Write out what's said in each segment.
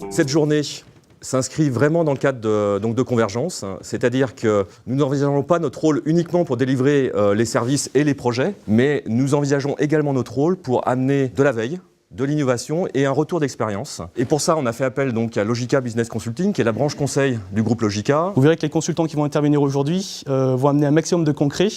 Cette journée s'inscrit vraiment dans le cadre de convergence, c'est-à-dire que nous n'envisageons pas notre rôle uniquement pour délivrer les services et les projets, mais nous envisageons également notre rôle pour amener de la veille, de l'innovation et un retour d'expérience. Et pour ça, on a fait appel donc à Logica Business Consulting, qui est la branche conseil du groupe Logica. Vous verrez que les consultants qui vont intervenir aujourd'hui vont amener un maximum de concret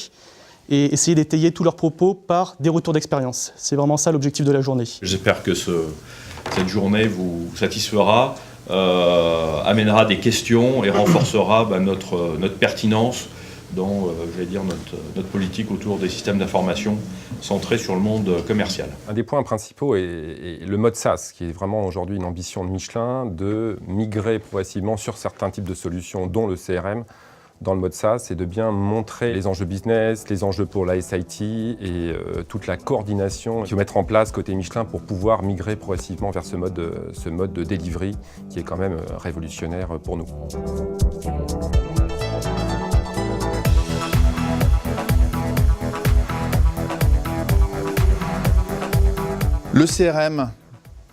et essayer d'étayer tous leurs propos par des retours d'expérience. C'est vraiment ça l'objectif de la journée. J'espère que cette journée vous satisfera, amènera des questions et renforcera notre pertinence dans notre politique autour des systèmes d'information centrés sur le monde commercial. Un des points principaux est le mode SaaS, qui est vraiment aujourd'hui une ambition de Michelin, de migrer progressivement sur certains types de solutions, dont le CRM, dans le mode SaaS, et de bien montrer les enjeux business, les enjeux pour la SIT et toute la coordination qu'il faut mettre en place côté Michelin pour pouvoir migrer progressivement vers ce mode de delivery qui est quand même révolutionnaire pour nous. Le CRM,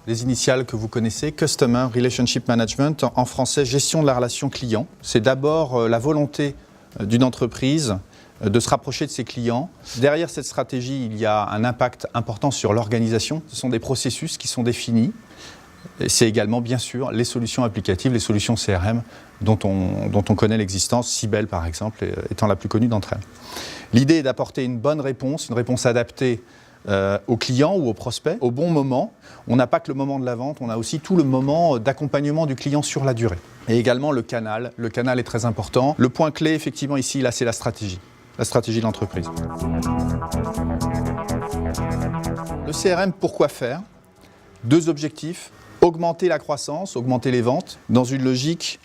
les initiales que vous connaissez, Customer Relationship Management, en français, gestion de la relation client. C'est d'abord la volonté d'une entreprise de se rapprocher de ses clients. Derrière cette stratégie, il y a un impact important sur l'organisation. Ce sont des processus qui sont définis. C'est également, bien sûr, les solutions applicatives, les solutions CRM dont on connaît l'existence, Cybelle par exemple, étant la plus connue d'entre elles. L'idée est d'apporter une bonne réponse, une réponse adaptée aux clients ou aux prospects au bon moment. On n'a pas que le moment de la vente, on a aussi tout le moment d'accompagnement du client sur la durée. Et également le canal. Le canal est très important. Le point clé, effectivement, ici, là, c'est la stratégie de l'entreprise. Le CRM, pourquoi faire? Deux objectifs. Augmenter la croissance, augmenter les ventes, dans une logique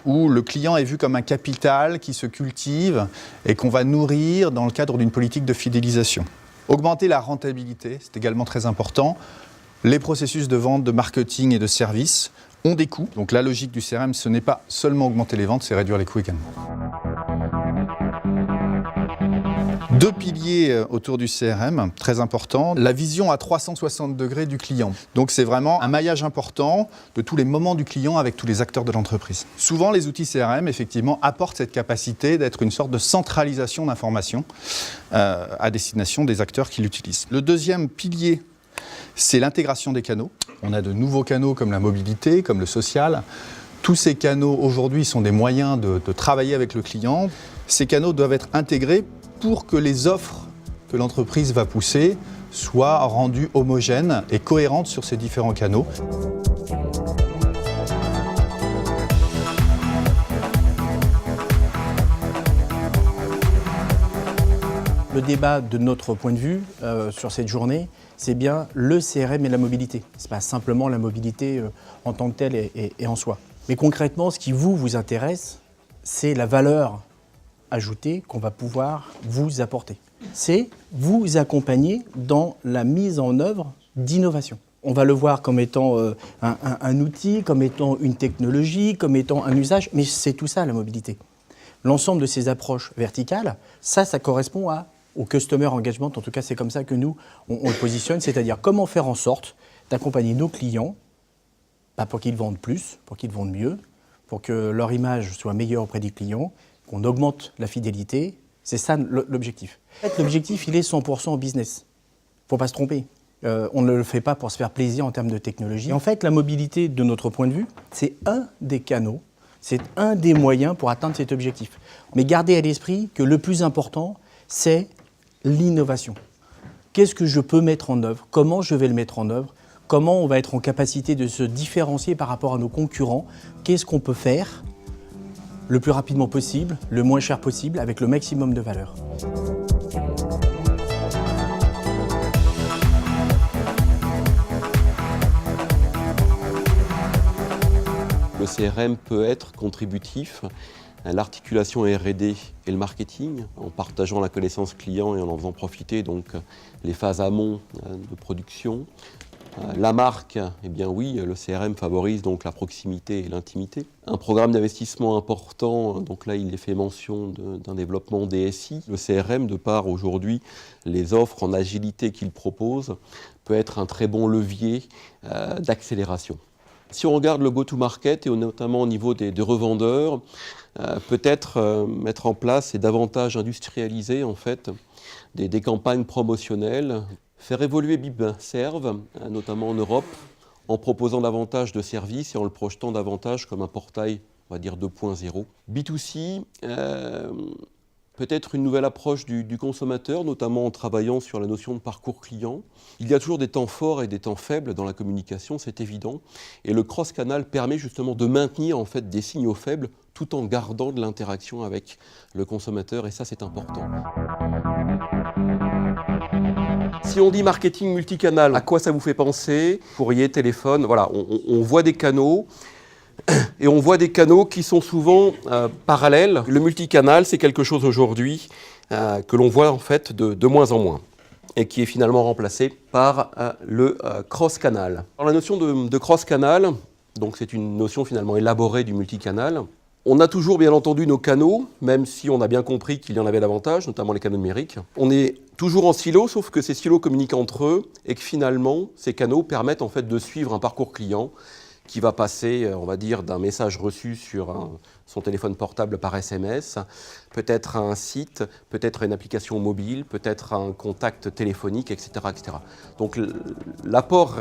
où le client est vu comme un capital qui se cultive et qu'on va nourrir dans le cadre d'une politique de fidélisation. Augmenter la rentabilité, c'est également très important. Les processus de vente, de marketing et de service ont des coûts. Donc la logique du CRM, ce n'est pas seulement augmenter les ventes, c'est réduire les coûts également. Deux piliers autour du CRM, très importants. La vision à 360 degrés du client. Donc c'est vraiment un maillage important de tous les moments du client avec tous les acteurs de l'entreprise. Souvent, les outils CRM, effectivement, apportent cette capacité d'être une sorte de centralisation d'informations à destination des acteurs qui l'utilisent. Le deuxième pilier, c'est l'intégration des canaux. On a de nouveaux canaux comme la mobilité, comme le social. Tous ces canaux, aujourd'hui, sont des moyens de travailler avec le client. Ces canaux doivent être intégrés pour que les offres que l'entreprise va pousser soient rendues homogènes et cohérentes sur ces différents canaux. Le débat de notre point de vue sur cette journée, c'est bien le CRM et la mobilité. Ce n'est pas simplement la mobilité en tant que telle et en soi. Mais concrètement, ce qui vous intéresse, c'est la valeur ajoutée qu'on va pouvoir vous apporter. C'est vous accompagner dans la mise en œuvre d'innovation. On va le voir comme étant un outil, comme étant une technologie, comme étant un usage, mais c'est tout ça la mobilité. L'ensemble de ces approches verticales, ça correspond au customer engagement, en tout cas c'est comme ça que nous on le positionne, c'est-à-dire comment faire en sorte d'accompagner nos clients pour qu'ils vendent plus, pour qu'ils vendent mieux, pour que leur image soit meilleure auprès des clients, qu'on augmente la fidélité, c'est ça l'objectif. En fait, l'objectif, il est 100% business. Il ne faut pas se tromper. On ne le fait pas pour se faire plaisir en termes de technologie. Et en fait, la mobilité, de notre point de vue, c'est un des canaux, c'est un des moyens pour atteindre cet objectif. Mais gardez à l'esprit que le plus important, c'est l'innovation. Qu'est-ce que je peux mettre en œuvre? Comment je vais le mettre en œuvre? Comment on va être en capacité de se différencier par rapport à nos concurrents? Qu'est-ce qu'on peut faire le plus rapidement possible, le moins cher possible, avec le maximum de valeur. Le CRM peut être contributif à l'articulation R&D et le marketing, en partageant la connaissance client et en faisant profiter donc les phases amont de production, La marque, eh bien oui, le CRM favorise donc la proximité et l'intimité. Un programme d'investissement important, donc là il est fait mention d'un développement DSI. Le CRM, de par aujourd'hui les offres en agilité qu'il propose, peut être un très bon levier d'accélération. Si on regarde le go-to-market, et notamment au niveau des revendeurs, peut-être mettre en place et davantage industrialiser en fait des campagnes promotionnelles, faire évoluer BibServe, notamment en Europe, en proposant davantage de services et en le projetant davantage comme un portail, on va dire 2.0. B2C, peut-être une nouvelle approche du consommateur, notamment en travaillant sur la notion de parcours client. Il y a toujours des temps forts et des temps faibles dans la communication, c'est évident. Et le cross-canal permet justement de maintenir en fait des signaux faibles tout en gardant de l'interaction avec le consommateur, et ça c'est important. Si on dit marketing multicanal, à quoi ça vous fait penser? Courrier, téléphone, voilà, on voit des canaux. Et on voit des canaux qui sont souvent parallèles. Le multicanal, c'est quelque chose aujourd'hui que l'on voit en fait de moins en moins et qui est finalement remplacé par le cross-canal. Alors la notion de cross-canal, donc c'est une notion finalement élaborée du multicanal. On a toujours bien entendu nos canaux, même si on a bien compris qu'il y en avait davantage, notamment les canaux numériques. On est toujours en silo, sauf que ces silos communiquent entre eux et que finalement ces canaux permettent en fait de suivre un parcours client qui va passer, on va dire, d'un message reçu sur son téléphone portable par SMS, peut-être à un site, peut-être à une application mobile, peut-être à un contact téléphonique, etc. etc. Donc l'apport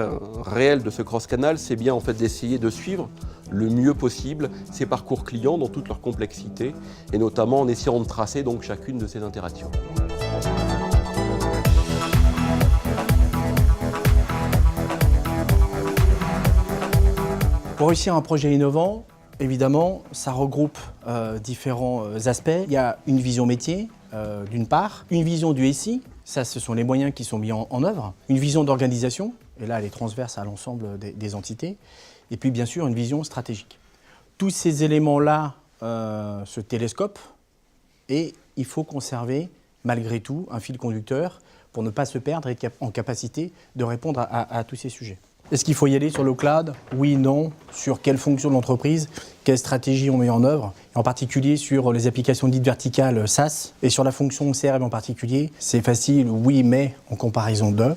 réel de ce cross-canal, c'est bien en fait d'essayer de suivre le mieux possible ces parcours clients dans toute leur complexité, et notamment en essayant de tracer donc chacune de ces interactions. Pour réussir un projet innovant, évidemment, ça regroupe différents aspects. Il y a une vision métier, d'une part, une vision du SI, ça ce sont les moyens qui sont mis en œuvre, une vision d'organisation, et là elle est transverse à l'ensemble des entités, et puis bien sûr une vision stratégique. Tous ces éléments-là se télescopent, et il faut conserver malgré tout un fil conducteur pour ne pas se perdre et être en capacité de répondre à tous ces sujets. Est-ce qu'il faut y aller sur le cloud? Oui, non. Sur quelle fonction de l'entreprise? Quelle stratégie on met en œuvre? En particulier sur les applications dites verticales SaaS et sur la fonction CRM en particulier. C'est facile, oui, mais en comparaison de.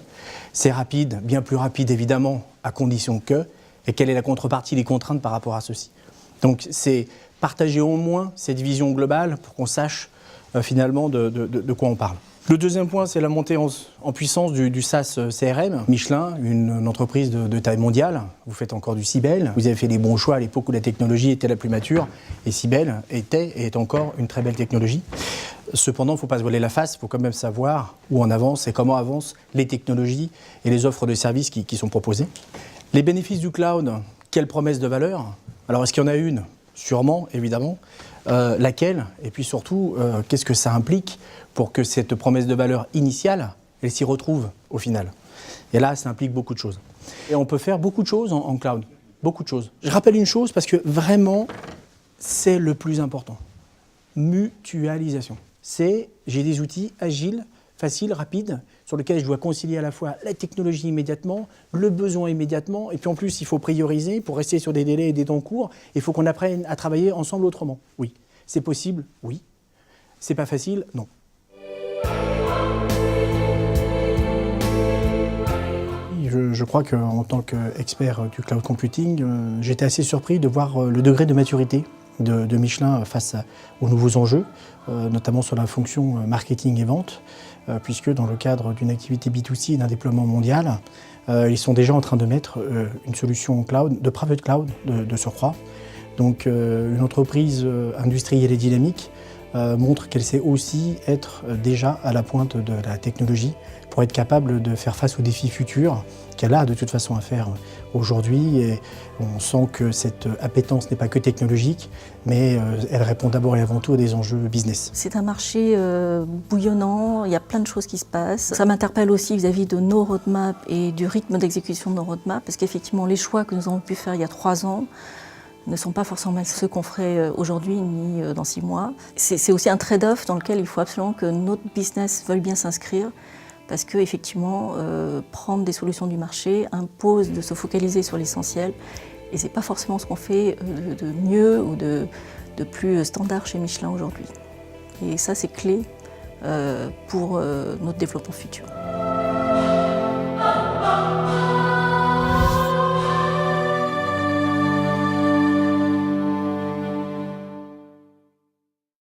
C'est rapide, bien plus rapide évidemment, à condition que. Et quelle est la contrepartie, les contraintes par rapport à ceci? Donc c'est partager au moins cette vision globale pour qu'on sache finalement de quoi on parle. Le deuxième point, c'est la montée en puissance du SaaS CRM. Michelin, une entreprise de taille mondiale, vous faites encore du Cybelle. Vous avez fait les bons choix à l'époque où la technologie était la plus mature, et Cybelle était et est encore une très belle technologie. Cependant, il ne faut pas se voiler la face, il faut quand même savoir où on avance et comment avancent les technologies et les offres de services qui sont proposées. Les bénéfices du cloud, quelle promesse de valeur? Alors, est-ce qu'il y en a une? Sûrement, évidemment. Laquelle? Et puis surtout, qu'est-ce que ça implique pour que cette promesse de valeur initiale, elle s'y retrouve au final? Et là, ça implique beaucoup de choses. Et on peut faire beaucoup de choses en cloud. Beaucoup de choses. Je rappelle une chose parce que vraiment, c'est le plus important. Mutualisation. J'ai des outils agiles, faciles, rapides, sur lesquels je dois concilier à la fois la technologie immédiatement, le besoin immédiatement, et puis en plus, il faut prioriser pour rester sur des délais et des temps courts. Il faut qu'on apprenne à travailler ensemble autrement. Oui. C'est possible? Oui. C'est pas facile? Non. Je crois qu'en tant qu'expert du cloud computing, j'étais assez surpris de voir le degré de maturité de Michelin face aux nouveaux enjeux, notamment sur la fonction marketing et vente, puisque dans le cadre d'une activité B2C et d'un déploiement mondial, ils sont déjà en train de mettre une solution cloud, de private cloud de surcroît. Donc une entreprise industrielle et dynamique montre qu'elle sait aussi être déjà à la pointe de la technologie pour être capable de faire face aux défis futurs qu'elle a de toute façon à faire aujourd'hui. Et on sent que cette appétence n'est pas que technologique, mais elle répond d'abord et avant tout à des enjeux business. C'est un marché bouillonnant, il y a plein de choses qui se passent. Ça m'interpelle aussi vis-à-vis de nos roadmaps et du rythme d'exécution de nos roadmaps, parce qu'effectivement les choix que nous avons pu faire il y a 3 ans ne sont pas forcément ceux qu'on ferait aujourd'hui ni dans 6 mois. C'est aussi un trade-off dans lequel il faut absolument que notre business veuille bien s'inscrire parce que effectivement, prendre des solutions du marché impose de se focaliser sur l'essentiel, et c'est pas forcément ce qu'on fait de mieux ou de plus standard chez Michelin aujourd'hui. Et ça, c'est clé pour notre développement futur.